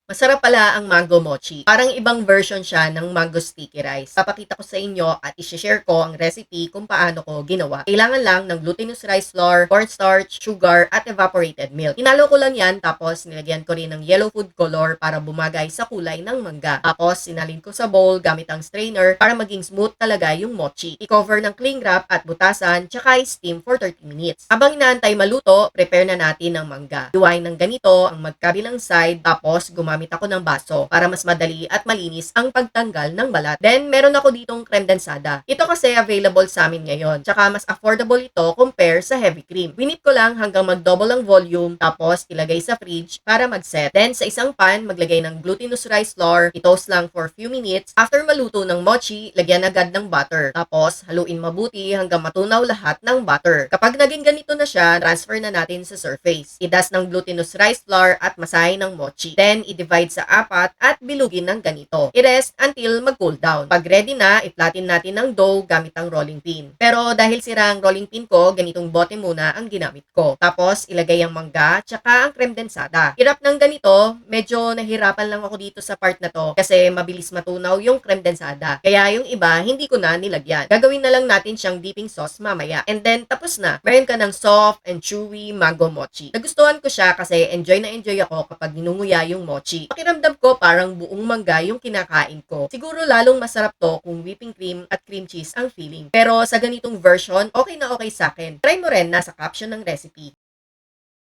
Masarap pala ang mango mochi. Parang ibang version siya ng mango sticky rice. Papakita ko sa inyo at isi-share ko ang recipe kung paano ko ginawa. Kailangan lang ng glutinous rice flour, cornstarch, sugar, at evaporated milk. Hinalo ko lang yan tapos nilagyan ko rin ng yellow food color para bumagay sa kulay ng mangga. Tapos sinalin ko sa bowl gamit ang strainer para maging smooth talaga yung mochi. I-cover ng cling wrap at butasan tsaka i-steam for 30 minutes. Habang inaantay maluto, prepare na natin ng mangga. Hiwain ng ganito ang magkabilang side tapos gumamit ako ng baso para mas madali at malinis ang pagtanggal ng balat. Then, meron ako ditong creme densada. Ito kasi available sa amin ngayon. Tsaka mas affordable ito compare sa heavy cream. Winip ko lang hanggang mag-double ang volume tapos ilagay sa fridge para mag-set. Then, sa isang pan, maglagay ng glutinous rice flour. I-toast lang for few minutes. After maluto ng mochi, lagyan agad ng butter. Tapos, haluin mabuti hanggang matunaw lahat ng butter. Kapag naging ganito na siya, transfer na natin sa surface. I-dust ng glutinous rice flour at masahe ng mochi. Then, i-divide sa apat at bilugin ng ganito. I-rest until mag-cool down. Pag ready na, i-flatten natin ng dough gamit ang rolling pin. Pero dahil sira ang rolling pin ko, ganitong bote muna ang ginamit ko. Tapos, ilagay ang mangga, tsaka ang creme densada. Hirap ng ganito, medyo nahirapan lang ako dito sa part na to kasi mabilis matunaw yung creme densada. Kaya yung iba, hindi ko na nilagyan. Gagawin na lang natin siyang dipping sauce mamaya. And then, tapos na. Meron ka ng soft and chewy mango mochi. Nagustuhan ko siya kasi enjoy na enjoy ako kapag ninunguya yung mochi. Pakiramdam ko parang buong mangga yung kinakain ko. Siguro lalong masarap to kung whipping cream at cream cheese ang feeling. Pero sa ganitong version, okay na okay sa akin. Try mo rin, nasa caption ng recipe.